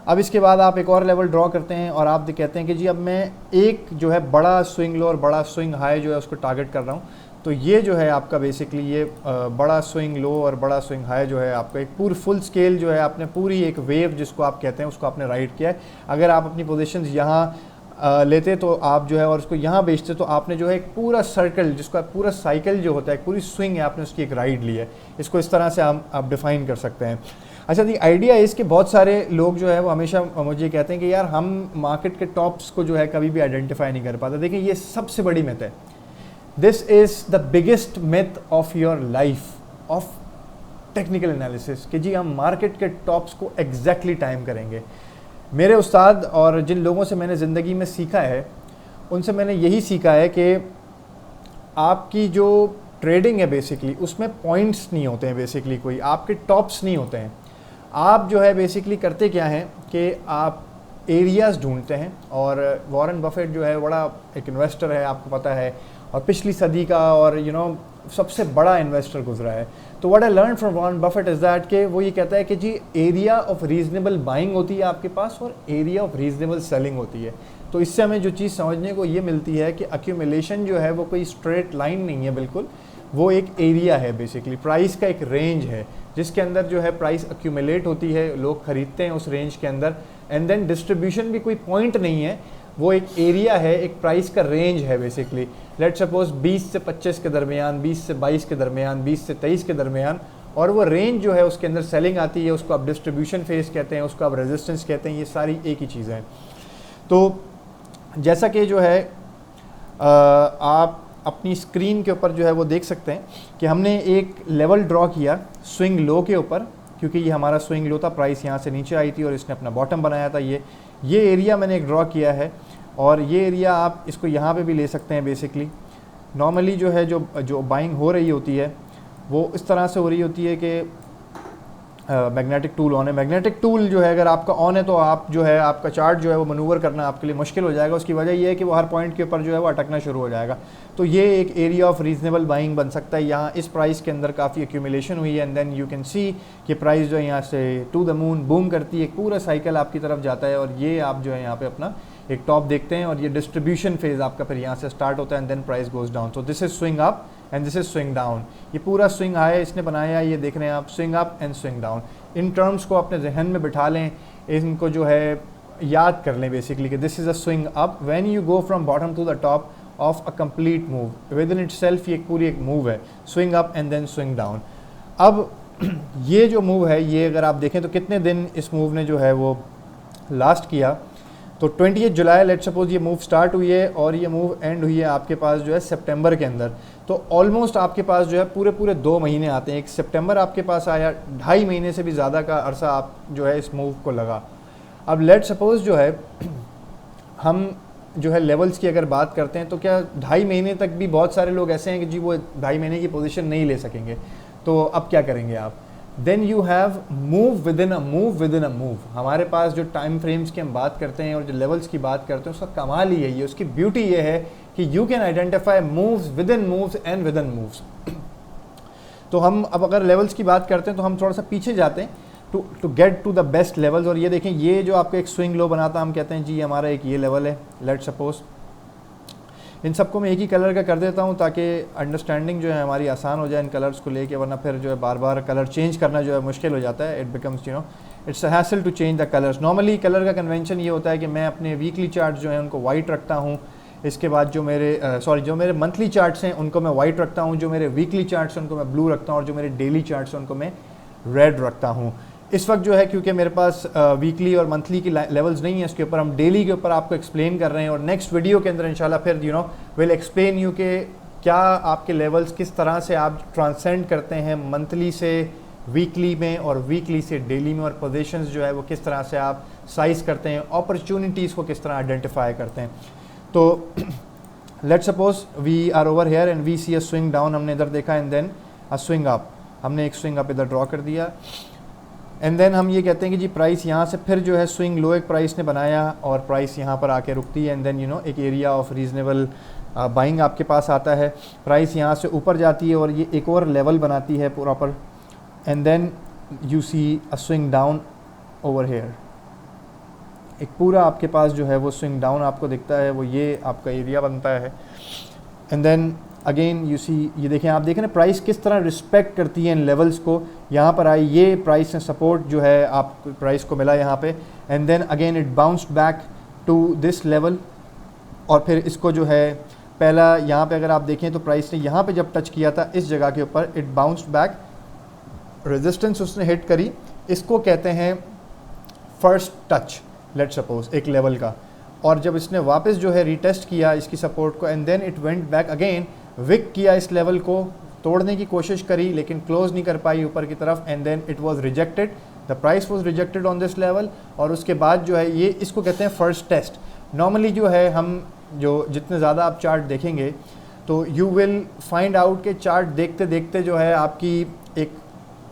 अब इसके बाद आप एक और लेवल ड्रॉ करते हैं और आप कहते हैं कि जी अब मैं एक जो है बड़ा स्विंग लो और बड़ा स्विंग हाई जो है उसको टारगेट कर रहा हूँ। तो ये जो है आपका बेसिकली ये बड़ा स्विंग लो और बड़ा स्विंग हाई जो है आपका एक पूरी फुल स्केल जो है आपने पूरी एक वेव जिसको आप कहते हैं उसको आपने राइड किया है। अगर आप अपनी पोजीशंस यहाँ लेते तो आप जो है और उसको यहाँ बेचते तो आपने जो है एक पूरा सर्कल जिसको पूरा साइकिल जो होता है पूरी स्विंग है आपने उसकी एक राइड ली है। इसको इस तरह से आप डिफ़ाइन कर सकते हैं। अच्छा, दी आइडिया है इसके बहुत सारे लोग जो है वो हमेशा मुझे कहते हैं कि यार हम मार्केट के टॉप्स को जो है कभी भी आइडेंटिफाई नहीं कर पाते। देखिए ये सबसे बड़ी मिथ है, this is the biggest myth of your life of technical analysis कि जी हम मार्केट के टॉप्स को एग्जैक्टली टाइम करेंगे। मेरे उस्ताद और जिन लोगों से मैंने ज़िंदगी में सीखा है उनसे मैंने यही सीखा है कि आपकी जो ट्रेडिंग है बेसिकली उसमें पॉइंट्स नहीं होते हैं, बेसिकली कोई आपके टॉप्स नहीं होते हैं। आप जो है बेसिकली करते क्या हैं कि आप एरियाज़ ढूंढते हैं और वॉरेन बफेट जो है बड़ा एक इन्वेस्टर है आपको पता है और पिछली सदी का और सबसे बड़ा इन्वेस्टर गुजरा है। तो what I learn from Warren Buffett is that कि वो ये कहता है कि जी एरिया ऑफ रीजनेबल बाइंग होती है आपके पास और एरिया ऑफ रीजनेबल सेलिंग होती है। तो इससे हमें जो चीज़ समझने को ये मिलती है कि अक्यूमुलेशन जो है वो कोई स्ट्रेट लाइन नहीं है, बिल्कुल वो एक एरिया है, बेसिकली प्राइस का एक रेंज है जिसके अंदर जो है प्राइस अक्यूमुलेट होती है, लोग खरीदते हैं उस रेंज के अंदर एंड देन डिस्ट्रीब्यूशन भी कोई पॉइंट नहीं है, वो एक एरिया है, एक प्राइस का रेंज है बेसिकली। लेट सपोज 20 से 25 के दरमियान, 20 से 22 के दरमियान, 20 से 23 के दरमियान, और वो रेंज जो है उसके अंदर सेलिंग आती है, उसको आप डिस्ट्रीब्यूशन फेज कहते हैं, उसको आप रेजिस्टेंस कहते हैं, ये सारी एक ही चीज़ें हैं। तो जैसा कि जो है आप अपनी स्क्रीन के ऊपर जो है वो देख सकते हैं कि हमने एक लेवल ड्रॉ किया स्विंग लो के ऊपर, क्योंकि ये हमारा स्विंग लो था, प्राइस यहाँ से नीचे आई थी और इसने अपना बॉटम बनाया था। ये एरिया मैंने एक ड्रॉ किया है और ये एरिया आप इसको यहाँ पे भी ले सकते हैं। बेसिकली नॉर्मली जो है जो बाइंग हो रही होती है वो इस तरह से हो रही होती है कि मैग्नेटिक टूल ऑन है। मैग्नेटिक टूल जो है अगर आपका ऑन है तो आप जो है आपका चार्ट जो है वो मनूवर करना आपके लिए मुश्किल हो जाएगा। उसकी वजह ये है कि वो हर पॉइंट के ऊपर जो है वो अटकना शुरू हो जाएगा। तो ये एक एरिया ऑफ रीजनेबल बाइंग बन सकता है। यहाँ इस प्राइस के अंदर काफ़ी एक्यूमुलेशन हुई है and then you can see कि प्राइस जो है यहाँ से टू द मून बूम करती है, एक पूरा साइकिल आपकी तरफ जाता है और ये आप जो है यहाँ पे अपना एक टॉप देखते हैं और ये डिस्ट्रीब्यूशन फेज आपका फिर यहाँ से स्टार्ट होता है and then price goes down. तो this is swing up and this is swing down. ये पूरा स्विंग हाई इसने बनाया है, ये देख रहे हैं आप, swing up and swing down. In terms को अपने जहन में बिठा लें, इनको जो है याद कर लें बेसिकली कि this is a swing up when you go from bottom to the top of a complete move within itself. ये पूरी एक मूव है, swing up and then swing down. अब ये जो मूव है ये अगर आप देखें तो कितने दिन इस मूव ने जो है वो लास्ट किया, तो 28 जुलाई लेट सपोज ये मूव स्टार्ट हुई है और ये मूव एंड हुई है आपके पास जो है सितंबर के अंदर। तो ऑलमोस्ट आपके पास जो है पूरे 2 महीने आते हैं। एक सितंबर आपके पास आया, 2.5 महीने से भी ज़्यादा का अरसा आप जो है इस मूव को लगा। अब लेट सपोज जो है हम जो है लेवल्स की अगर बात करते हैं तो क्या 2.5 महीने तक भी बहुत सारे लोग ऐसे हैं कि जी वो 2.5 महीने की पोजीशन नहीं ले सकेंगे। तो अब क्या करेंगे आप? Then you have move within a move within a move. हमारे पास जो टाइम फ्रेम्स की हम बात करते हैं और जो लेवल्स की बात करते हैं उसका कमाल ही है, ये उसकी ब्यूटी ये है कि you can identify moves with in moves and with in moves. तो हम अब अगर लेवल्स की बात करते हैं तो हम थोड़ा सा पीछे जाते हैं to get to the best levels. और ये देखें, ये जो आपका एक स्विंग लो बनाता हम कहते हैं जी हमारा एक ये लेवल है। लेट सपोज इन सबको मैं एक ही कलर का कर देता हूँ ताकि अंडरस्टैंडिंग जो है हमारी आसान हो जाए इन कलर्स को लेके, वरना फिर जो है बार बार कलर चेंज करना जो है मुश्किल हो जाता है। It becomes you know it's a hassle to change the colours. Normally colour का कन्वेंशन ये होता है कि मैं अपने वीकली चार्ट जो है उनको वाइट रखता हूँ, इसके बाद जो मेरे मंथली चार्ट्स हैं उनको मैं वाइट रखता हूँ, जो मेरे वीकली चार्ट्स हैं उनको मैं ब्लू रखता हूँ और जो मेरे डेली चार्ट्स हैं उनको मैं रेड रखता हूँ। इस वक्त जो है क्योंकि मेरे पास वीकली और मंथली की लेवल्स नहीं है, इसके ऊपर हम डेली के ऊपर आपको एक्सप्लेन कर रहे हैं और नेक्स्ट वीडियो के अंदर इंशाल्लाह फिर विल एक्सप्लेन यू के क्या आपके लेवल्स किस तरह से आप ट्रांसेंड करते हैं मंथली से वीकली में और वीकली से डेली में, और पोजीशंस जो है वो किस तरह से आप साइज करते हैं, अपॉर्चुनिटीज़ को किस तरह आइडेंटिफाई करते हैं। तो let suppose we are over here and we see a swing down, हमने इधर देखा and then a swing up, हमने एक स्विंग अप इधर ड्रॉ कर दिया एंड देन हम ये कहते हैं कि जी प्राइस यहाँ से फिर जो है स्विंग लो एक प्राइस ने बनाया और प्राइस यहाँ पर आके रुकती है एंड देन एक एरिया ऑफ रीजनेबल बाइंग आपके पास आता है। प्राइस यहाँ से ऊपर जाती है और ये एक और लेवल बनाती है proper and then you see a swing down over here. एक पूरा आपके पास जो है वो स्विंग डाउन आपको दिखता है, वो ये आपका एरिया बनता है and then again you see, ये देखें आप देखें ना प्राइस किस तरह रिस्पेक्ट करती है इन लेवल्स को। यहाँ पर आई, ये प्राइस ने सपोर्ट जो है आप प्राइस को मिला यहाँ पे and then again it bounced back to this level और फिर इसको जो है पहला यहाँ पे अगर आप देखें तो प्राइस ने यहाँ पे जब टच किया था इस जगह के ऊपर इट बाउंस्ड बैक, रेजिस्टेंस उसने हिट करी, इसको कहते हैं फर्स्ट टच लेट सपोज एक लेवल का। और जब इसने वापस जो है रीटेस्ट किया इसकी सपोर्ट को and then it went back again, wick किया इस लेवल को, तोड़ने की कोशिश करी लेकिन क्लोज नहीं कर पाई ऊपर की तरफ and then it was rejected, the price was rejected on this level. और उसके बाद जो है ये इसको कहते हैं फर्स्ट टेस्ट। नॉर्मली जो है हम जो जितने ज़्यादा आप चार्ट देखेंगे तो यू विल फाइंड आउट के चार्ट देखते देखते जो है आपकी एक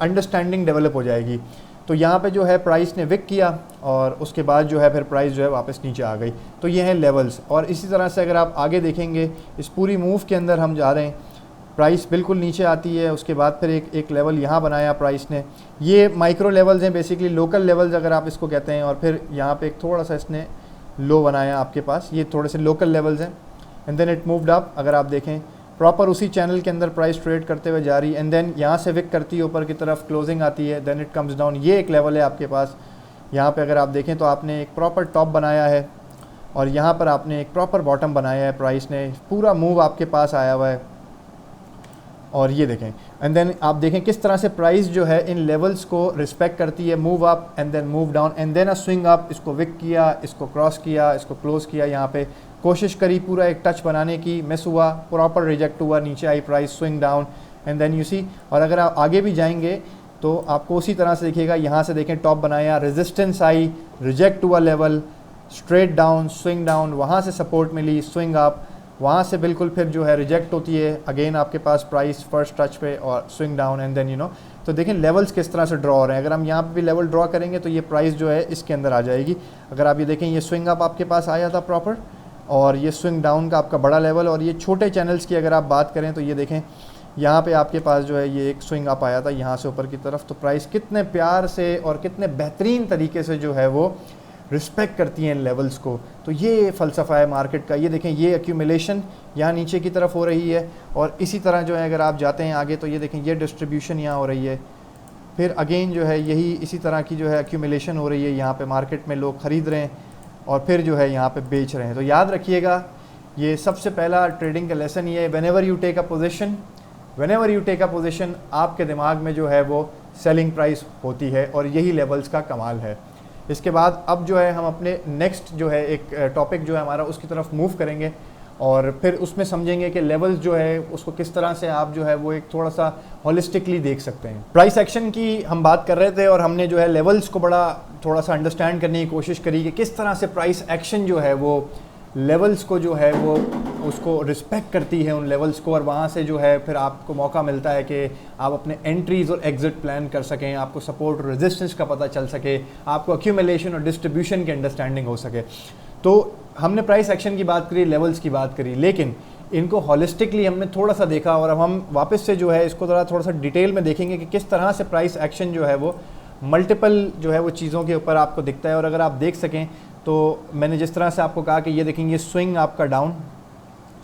अंडरस्टैंडिंग डेवलप हो जाएगी। तो यहाँ पे जो है प्राइस ने विक किया और उसके बाद जो है फिर प्राइस जो है वापस नीचे आ गई। तो ये हैं लेवल्स। और इसी तरह से अगर आप आगे देखेंगे इस पूरी मूव के अंदर हम जा रहे हैं, प्राइस बिल्कुल नीचे आती है, उसके बाद फिर एक लेवल यहाँ बनाया प्राइस ने। ये माइक्रो लेवल्स हैं बेसिकली, लोकल लेवल्स अगर आप इसको कहते हैं। और फिर यहाँ पे एक थोड़ा सा इसने लो बनाया आपके पास, ये थोड़े से लोकल लेवल्स हैं and then it moved up. अगर आप देखें प्रॉपर उसी चैनल के अंदर प्राइस ट्रेड करते हुए जा रही एंड देन यहाँ से विक करती है ऊपर की तरफ, क्लोजिंग आती है, देन इट कम्स डाउन। ये एक लेवल है आपके पास। यहाँ पे अगर आप देखें तो आपने एक प्रॉपर टॉप बनाया है और यहाँ पर आपने एक प्रॉपर बॉटम बनाया है, प्राइस ने पूरा मूव आपके पास आया हुआ है। और ये देखें एंड देन आप देखें किस तरह से प्राइस जो है इन लेवल्स को रिस्पेक्ट करती है, move up and then move down and then a swing up. इसको विक किया, इसको क्रॉस किया, इसको क्लोज किया, यहाँ पे कोशिश करी पूरा एक टच बनाने की, मिस हुआ, प्रॉपर रिजेक्ट हुआ, नीचे आई price, swing down and then you see. और अगर आप आगे भी जाएंगे तो आपको उसी तरह से देखिएगा, यहाँ से देखें टॉप बनाया, रेजिस्टेंस आई, रिजेक्ट हुआ level, straight down, swing down, वहाँ से सपोर्ट मिली, स्विंग अप, वहाँ से बिल्कुल फिर जो है रिजेक्ट होती है, अगेन आपके पास प्राइस फर्स्ट टच पे और स्विंग डाउन एंड देन तो देखें लेवल्स किस तरह से ड्रॉ हो रहे हैं। अगर हम यहाँ पे भी लेवल ड्रॉ करेंगे तो ये प्राइस जो है इसके अंदर आ जाएगी। अगर आप ये देखें, ये स्विंग अप आपके पास आया था प्रॉपर, और ये स्विंग डाउन का आपका बड़ा लेवल, और ये छोटे चैनल्स की अगर आप बात करें तो ये देखें यहाँ पे आपके पास जो है ये एक स्विंग अप आया था यहाँ से ऊपर की तरफ। तो प्राइस कितने प्यार से और कितने बेहतरीन तरीके से जो है वो रिस्पेक्ट करती हैं इन लेवल्स को। तो ये फ़लसफ़ा है मार्केट का। ये देखें, ये एक्यूमुलेशन यहाँ नीचे की तरफ हो रही है, और इसी तरह जो है अगर आप जाते हैं आगे तो ये देखें ये डिस्ट्रीब्यूशन यहाँ हो रही है, फिर अगेन जो है यही इसी तरह की जो है एक्यूमुलेशन हो रही है, यहाँ पे मार्केट में लोग ख़रीद रहे हैं और फिर जो है यहाँ पे बेच रहे हैं। तो याद रखिएगा, ये सबसे पहला ट्रेडिंग का लेसन ये है, whenever you take a position आपके दिमाग में जो है वो सेलिंग प्राइस होती है, और यही लेवल्स का कमाल है। इसके बाद अब जो है हम अपने नेक्स्ट जो है एक टॉपिक जो है हमारा उसकी तरफ मूव करेंगे, और फिर उसमें समझेंगे कि लेवल्स जो है उसको किस तरह से आप जो है वो एक थोड़ा सा होलिस्टिकली देख सकते हैं। प्राइस एक्शन की हम बात कर रहे थे, और हमने जो है लेवल्स को बड़ा थोड़ा सा अंडरस्टैंड करने की कोशिश करी कि किस तरह से प्राइस एक्शन जो है वो लेवल्स को जो है वो उसको रिस्पेक्ट करती है, उन लेवल्स को, और वहाँ से जो है फिर आपको मौका मिलता है कि आप अपने एंट्रीज़ और एग्जिट प्लान कर सकें, आपको सपोर्ट और रेजिस्टेंस का पता चल सके, आपको एक्यूमुलेशन और डिस्ट्रीब्यूशन की अंडरस्टैंडिंग हो सके। तो हमने प्राइस एक्शन की बात करी, लेवल्स की बात करी, लेकिन इनको हॉलिस्टिकली हमने थोड़ा सा देखा, और अब हम वापस से जो है इसको थोड़ा सा डिटेल में देखेंगे कि किस तरह से प्राइस एक्शन जो है वो मल्टीपल जो है वो चीज़ों के ऊपर आपको दिखता है। और अगर आप देख सकें तो मैंने जिस तरह से आपको कहा कि ये देखेंगे स्विंग आपका डाउन,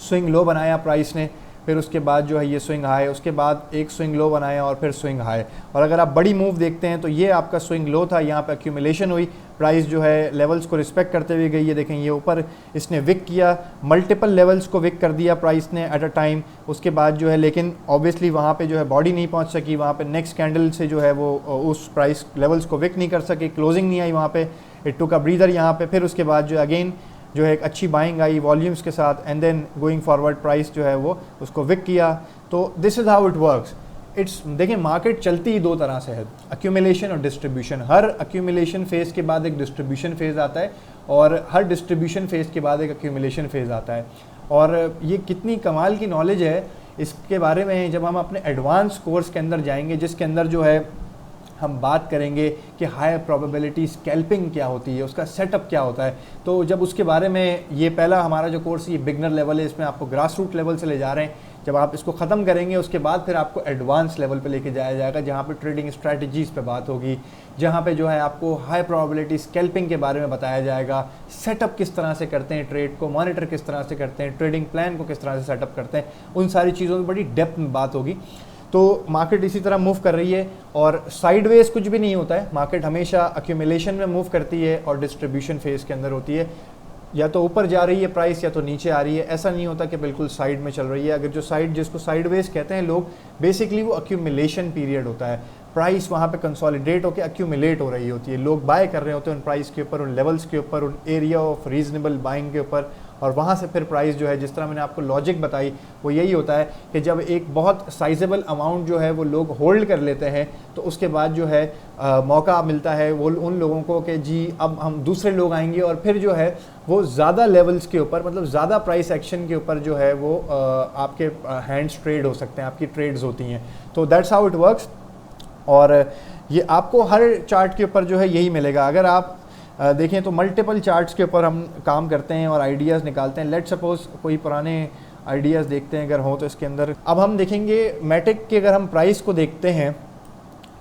स्विंग लो बनाया प्राइस ने, फिर उसके बाद जो है ये स्विंग हाई, उसके बाद एक स्विंग लो बनाया और फिर स्विंग हाई। और अगर आप बड़ी मूव देखते हैं तो ये आपका स्विंग लो था, यहाँ पे एक्यूमुलेशन हुई, प्राइस जो है लेवल्स को रिस्पेक्ट करते हुए गई। ये देखें ये ऊपर इसने विक किया, मल्टीपल लेवल्स को विक कर दिया प्राइस ने एट अ टाइम। उसके बाद जो है लेकिन ऑब्वियसली वहाँ पे जो है बॉडी नहीं पहुँच सकी, वहाँ पे नेक्स्ट कैंडल से जो है वो उस प्राइस लेवल्स को विक नहीं कर सकी, क्लोजिंग नहीं आई वहाँ पे, इट टुक अ ब्रीदर यहाँ पे। फिर उसके बाद जो अगेन जो है एक अच्छी बाइंग आई वॉल्यूम्स के साथ, and then going forward price जो है वो उसको विक किया। तो this is how it works. It's देखिए मार्केट चलती ही दो तरह से है, एक्यूमुलेशन और डिस्ट्रीब्यूशन। हर एक्यूमुलेशन फेज़ के बाद एक डिस्ट्रीब्यूशन फेज़ आता है, और हर डिस्ट्रीब्यूशन फेज़ के बाद एक एक्यूमुलेशन फेज़ आता है। और ये कितनी कमाल की नॉलेज है इसके बारे में जब हम अपने एडवांस कोर्स के अंदर जाएंगे, जिसके अंदर जो है हम बात करेंगे कि हाई प्रोबेबिलिटी स्कैल्पिंग क्या होती है, उसका सेटअप क्या होता है। तो जब उसके बारे में, ये पहला हमारा जो कोर्स ये बिगनर लेवल है, इसमें आपको ग्रास रूट लेवल से ले जा रहे हैं। जब आप इसको ख़त्म करेंगे उसके बाद फिर आपको एडवांस लेवल पे लेके जाया जाएगा, जहाँ पे ट्रेडिंग स्ट्रैटेजीज़ पे बात होगी, जहाँ पे जो है आपको हाई प्रोबेबिलिटी स्कैल्पिंग के बारे में बताया जाएगा, सेटअप किस तरह से करते हैं ट्रेड को, मॉनिटर किस तरह से करते हैं, ट्रेडिंग प्लान को किस तरह से सेटअप करते हैं, उन सारी चीज़ों में बड़ी डेप्थ में बात होगी। तो मार्केट इसी तरह मूव कर रही है, और साइडवेज कुछ भी नहीं होता है। मार्केट हमेशा एक्यूमुलेशन में मूव करती है और डिस्ट्रीब्यूशन फेज़ के अंदर होती है, या तो ऊपर जा रही है प्राइस या तो नीचे आ रही है। ऐसा नहीं होता कि बिल्कुल साइड में चल रही है। अगर जो साइड, जिसको साइडवेज कहते हैं लोग, बेसिकली वो एक्यूमुलेशन पीरियड होता है। प्राइस वहाँ पे कंसोलिडेट होकर एक्यूमुलेट हो रही होती है, लोग बाय कर रहे होते हैं उन प्राइस के ऊपर, उन लेवल्स के ऊपर, उन एरिया ऑफ रीजनेबल बाइंग के ऊपर, और वहाँ से फिर प्राइस जो है, जिस तरह मैंने आपको लॉजिक बताई, वो यही होता है कि जब एक बहुत साइजेबल अमाउंट जो है वो लोग होल्ड कर लेते हैं, तो उसके बाद जो है मौका मिलता है वो उन लोगों को कि जी अब हम दूसरे लोग आएंगे, और फिर जो है वो ज़्यादा लेवल्स के ऊपर, मतलब ज़्यादा प्राइस एक्शन के ऊपर जो है वो आपके हैंड्स ट्रेड हो सकते हैं, आपकी ट्रेड्स होती हैं। तो दैट्स हाउ इट वर्क्स। और ये आपको हर चार्ट के ऊपर जो है यही मिलेगा। अगर आप देखें तो मल्टीपल चार्ट्स के ऊपर हम काम करते हैं और आइडियाज़ निकालते हैं। लेट सपोज कोई पुराने आइडियाज़ देखते हैं अगर हो तो इसके अंदर। अब हम देखेंगे मैटिक के, अगर हम प्राइस को देखते हैं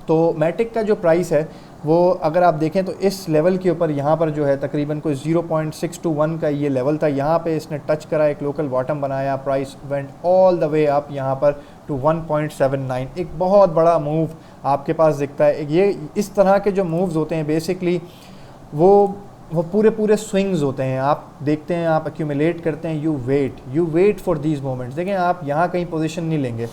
तो मैटिक का जो प्राइस है वो अगर आप देखें तो इस लेवल के ऊपर यहाँ पर जो है तकरीबन कोई 0.621 का ये लेवल था। यहाँ पे इसने टच करा, एक लोकल बॉटम बनाया, price went all the way up यहाँ पर टू 1.79। एक बहुत बड़ा मूव आपके पास दिखता है। ये इस तरह के जो मूव्स होते हैं बेसिकली वो पूरे स्विंग्स होते हैं। आप देखते हैं, आप एक्यूमुलेट करते हैं, you wait for these moments. देखें आप यहाँ कहीं पोजीशन नहीं लेंगे।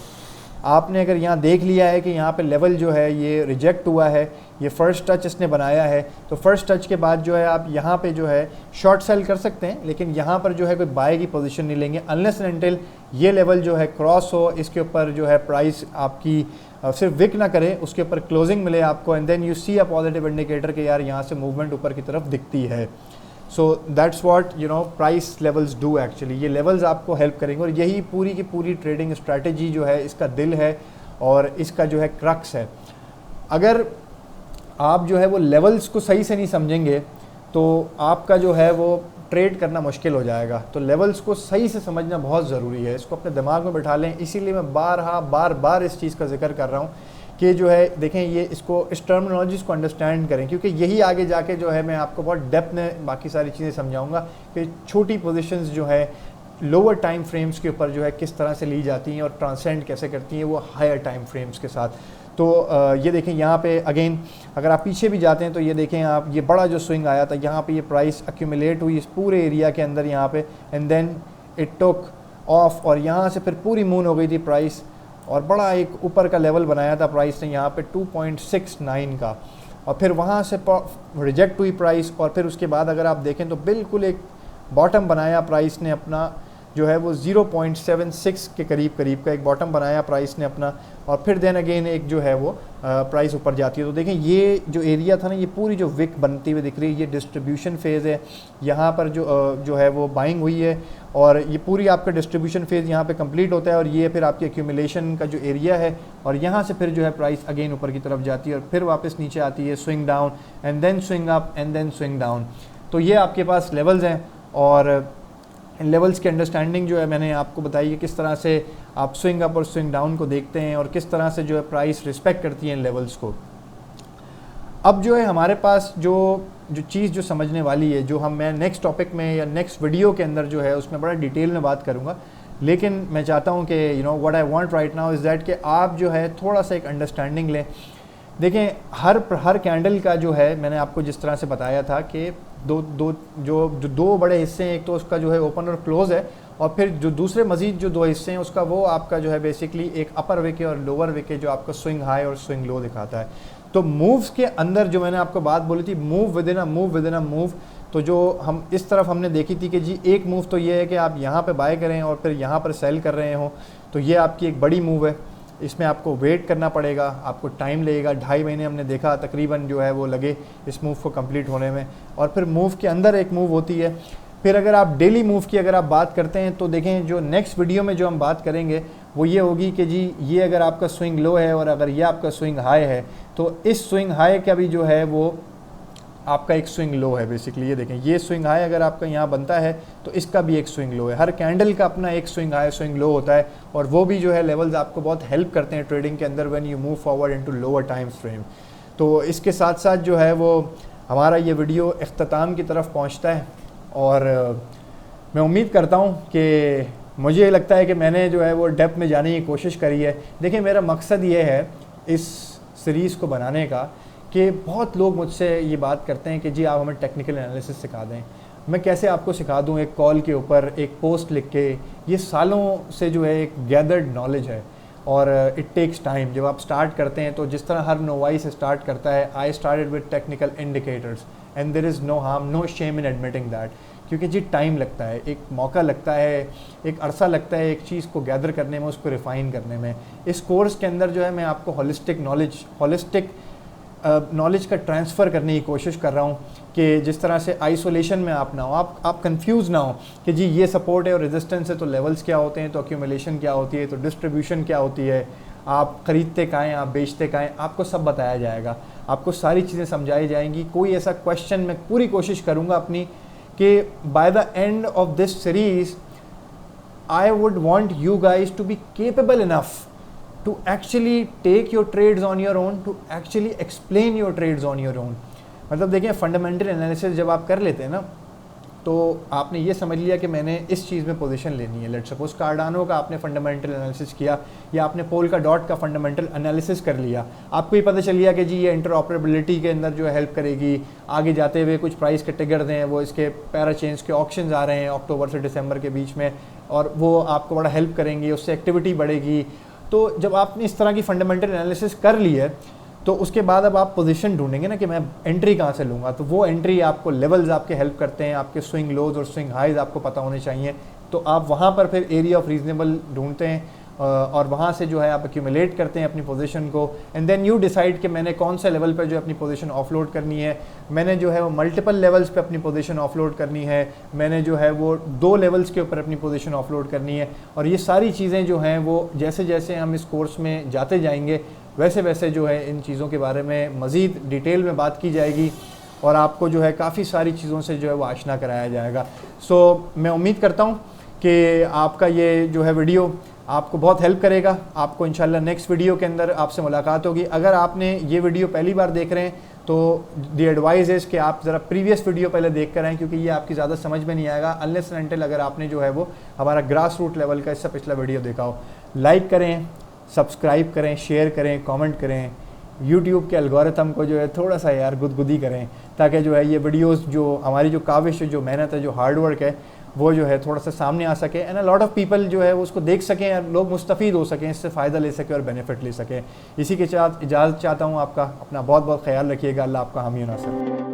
आपने अगर यहाँ देख लिया है कि यहाँ पे लेवल जो है ये रिजेक्ट हुआ है, ये फ़र्स्ट टच इसने बनाया है, तो फर्स्ट टच के बाद जो है आप यहाँ पे जो है शॉर्ट सेल कर सकते हैं, लेकिन यहाँ पर जो है कोई बाय की पोजीशन नहीं लेंगे अनलेस एंड अनटिल ये लेवल जो है क्रॉस हो, इसके ऊपर जो है प्राइस आपकी सिर्फ विक ना करे, उसके ऊपर क्लोजिंग मिले आपको, and then you see a positive indicator के यार यहाँ से मूवमेंट ऊपर की तरफ दिखती है। सो that's what price levels do actually. ये लेवल्स आपको हेल्प करेंगे, और यही पूरी की पूरी ट्रेडिंग स्ट्रैटेजी जो है इसका दिल है और इसका जो है क्रक्स है। अगर आप जो है वो लेवल्स को सही से नहीं समझेंगे तो आपका जो है वो ट्रेड करना मुश्किल हो जाएगा। तो लेवल्स को सही से समझना बहुत ज़रूरी है, इसको अपने दिमाग में बैठा लें। इसीलिए मैं बार बार इस चीज़ का जिक्र कर रहा हूँ कि जो है देखें ये इसको इस टर्मिनोलॉजीज़ को अंडरस्टैंड करें, क्योंकि यही आगे जाके जो है मैं आपको बहुत डेप्थ में बाकी सारी चीज़ें समझाऊंगा कि छोटी पोजीशंस जो है लोअर टाइम फ्रेम्स के ऊपर जो है किस तरह से ली जाती हैं और ट्रांसेंड कैसे करती हैं वो हायर टाइम फ्रेम्स के साथ। तो ये देखें यहाँ पे अगेन अगर आप पीछे भी जाते हैं तो ये देखें आप, ये बड़ा जो स्विंग आया था यहाँ पे, ये प्राइस एक्यूमुलेट हुई इस पूरे एरिया के अंदर यहाँ पे, and then it took off और यहाँ से फिर पूरी मून हो गई थी प्राइस और बड़ा एक ऊपर का लेवल बनाया था प्राइस ने यहाँ पे 2.69 का, और फिर वहाँ से रिजेक्ट हुई प्राइस। और फिर उसके बाद अगर आप देखें तो बिल्कुल एक बॉटम बनाया प्राइस ने अपना, जो है वो 0.76 के करीब का एक बॉटम बनाया प्राइस ने अपना, और फिर देन अगेन एक जो है वो प्राइस ऊपर जाती है। तो देखें ये जो एरिया था ना, ये पूरी जो विक बनती हुई दिख रही है, ये डिस्ट्रीब्यूशन फेज़ है। यहाँ पर जो है वो बाइंग हुई है और ये पूरी आपका डिस्ट्रीब्यूशन फेज़ यहाँ पे कंप्लीट होता है, और ये फिर आपकी एक्यूमुलेशन का जो एरिया है, और यहाँ से फिर जो है प्राइस अगेन ऊपर की तरफ जाती है और फिर वापस नीचे आती है, swing down and then swing up and then swing down. तो ये आपके पास लेवल्स हैं, और इन लेवल्स की अंडरस्टैंडिंग जो है मैंने आपको बताई है किस तरह से आप स्विंग अप और स्विंग डाउन को देखते हैं और किस तरह से जो है प्राइस रिस्पेक्ट करती है इन लेवल्स को। अब जो है हमारे पास जो चीज़ जो समझने वाली है, जो मैं नेक्स्ट टॉपिक में या नेक्स्ट वीडियो के अंदर जो है उसमें बड़ा डिटेल में बात करूँगा, लेकिन मैं चाहता हूँ कि what I want right now is that कि आप जो है थोड़ा सा एक अंडरस्टैंडिंग लें। देखें हर कैंडल का जो है मैंने आपको जिस तरह से बताया था कि दो बड़े हिस्से हैं, एक तो उसका जो है ओपन और क्लोज़ है, और फिर जो दूसरे मज़ीद जो दो हिस्से हैं उसका वो आपका जो है बेसिकली एक अपर विके और लोअर विके जो आपका स्विंग हाई और स्विंग लो दिखाता है। तो मूव्स के अंदर जो मैंने आपको बात बोली थी, move within a move, तो जो हम इस तरफ हमने देखी थी कि जी एक मूव तो ये है कि आप यहाँ पे बाय करें और फिर यहाँ पर सेल कर रहे हो, तो ये आपकी एक बड़ी मूव है। इसमें आपको वेट करना पड़ेगा, आपको टाइम लगेगा, 2.5 महीने हमने देखा तकरीबन जो है वो लगे इस मूव को कंप्लीट होने में। और फिर मूव के अंदर एक मूव होती है। फिर अगर आप डेली मूव की अगर आप बात करते हैं तो देखें जो नेक्स्ट वीडियो में जो हम बात करेंगे वो ये होगी कि जी ये अगर आपका स्विंग लो है और अगर ये आपका स्विंग हाई है, तो इस स्विंग हाई का भी जो है वो आपका एक स्विंग लो है। बेसिकली ये देखें, ये स्विंग हाई अगर आपका यहाँ बनता है तो इसका भी एक स्विंग लो है। हर कैंडल का अपना एक स्विंग हाई स्विंग लो होता है, और वो भी जो है लेवल्स आपको बहुत हेल्प करते हैं ट्रेडिंग के अंदर when you move forward into lower time frame. तो इसके साथ साथ जो है वो हमारा ये वीडियो इख्तिताम की तरफ पहुँचता है, और मैं उम्मीद करता हूँ कि मुझे लगता है कि मैंने जो है वो डेप्थ में जाने की कोशिश करी है। देखिए मेरा मकसद ये है इस सीरीज़ को बनाने का कि बहुत लोग मुझसे ये बात करते हैं कि जी आप हमें टेक्निकल एनालिसिस सिखा दें। मैं कैसे आपको सिखा दूं एक कॉल के ऊपर एक पोस्ट लिख के? ये सालों से जो है एक गैदर्ड नॉलेज है, और इट टेक्स टाइम। जब आप स्टार्ट करते हैं तो जिस तरह हर नोवाई से स्टार्ट करता है, I started with technical indicators and there is no harm, no shame in admitting that, क्योंकि जी टाइम लगता है, एक मौका लगता है, एक अरसा लगता है एक चीज़ को गैदर करने में, उसको रिफ़ाइन करने में। इस कोर्स के अंदर जो है मैं आपको होलिस्टिक नॉलेज का ट्रांसफ़र करने की कोशिश कर रहा हूँ कि जिस तरह से आइसोलेशन में आप ना हो, आप कंफ्यूज ना हो कि जी ये सपोर्ट है और रेजिस्टेंस है, तो लेवल्स क्या होते हैं, तो एक्यूमुलेशन क्या होती है, तो डिस्ट्रीब्यूशन क्या होती है, आप ख़रीदते कहाँ हैं, आप बेचते कहाँ हैं, आपको सब बताया जाएगा, आपको सारी चीज़ें समझाई जाएंगी। कोई ऐसा क्वेश्चन मैं पूरी कोशिश करूँगा अपनी कि by the end of this series I would want you guys to be capable enough to actually take your trades on your own, to actually explain your trades on your own। मतलब देखिए फंडामेंटल एनालिसिस जब आप कर लेते हैं ना, तो आपने ये समझ लिया कि मैंने इस चीज़ में पोजीशन लेनी है। लेट्स सपोज कार्डानो का आपने फंडामेंटल एनालिसिस किया, या आपने पोल्का डॉट का फंडामेंटल एनालिसिस कर लिया, आपको ये पता चल गया कि जी ये इंटरऑपरेबिलिटी के अंदर जो है हेल्प करेगी। आगे जाते हुए कुछ प्राइस के टिगर हैं, वो इसके पैराचेंज के ऑक्शंस आ रहे हैं अक्टूबर से दिसंबर के बीच में, और वो आपको बड़ा हेल्प करेंगी, उससे एक्टिविटी बढ़ेगी। तो जब आपने इस तरह की फंडामेंटल एनालिसिस कर ली है, तो उसके बाद अब आप पोजीशन ढूंढेंगे ना कि मैं एंट्री कहाँ से लूँगा। तो वो एंट्री आपको लेवल्स आपके हेल्प करते हैं, आपके स्विंग लोज और स्विंग हाइज आपको पता होने चाहिए। तो आप वहाँ पर फिर एरिया ऑफ रीजनेबल ढूंढते हैं, और वहाँ से जो है आप एक्यूमुलेट करते हैं अपनी पोजीशन को, एंड देन यू डिसाइड कि मैंने कौन से लेवल पर जो अपनी पोजीशन ऑफलोड करनी है। मैंने जो है वो मल्टीपल लेवल्स पे अपनी पोजीशन ऑफलोड करनी है, मैंने जो है वो 2 लेवल्स के ऊपर अपनी पोजीशन ऑफलोड करनी है। और ये सारी चीज़ें जो हैं वो जैसे जैसे हम इस कोर्स में जाते जाएंगे वैसे वैसे जो है इन चीज़ों के बारे में मज़ीद डिटेल में बात की जाएगी और आपको जो है काफ़ी सारी चीज़ों से जो है वो आशना कराया जाएगा। सो मैं उम्मीद करता हूँ कि आपका ये जो है वीडियो आपको बहुत हेल्प करेगा। आपको इंशाल्लाह नेक्स्ट वीडियो के अंदर आपसे मुलाकात होगी। अगर आपने ये वीडियो पहली बार देख रहे हैं तो द एडवाइस इज़ कि आप ज़रा प्रीवियस वीडियो पहले देख कर आएँ, क्योंकि ये आपकी ज़्यादा समझ में नहीं आएगा अनलेस एंड अनटिल अगर आपने जो है वो हमारा ग्रास रूट लेवल का इससे पिछला वीडियो देखा हो। लाइक करें, सब्सक्राइब करें, शेयर करें, कमेंट करें, यूट्यूब के एल्गोरिथम को जो है थोड़ा सा यार गुदगुदी करें, ताकि जो है ये वीडियोस जो हमारी जो काविश है, जो मेहनत है, जो हार्ड वर्क है, वो जो है थोड़ा सा सामने आ सके and a lot of people जो है उसको देख सकें, लोग मुस्तफ़ीद हो सकें, इससे फ़ायदा ले सकें और बेनिफिट ले सकें। इसी के साथ इजाज़त चाहता हूँ आपका। अपना बहुत बहुत ख्याल रखिएगा। अल्लाह आपका हामी नासिर।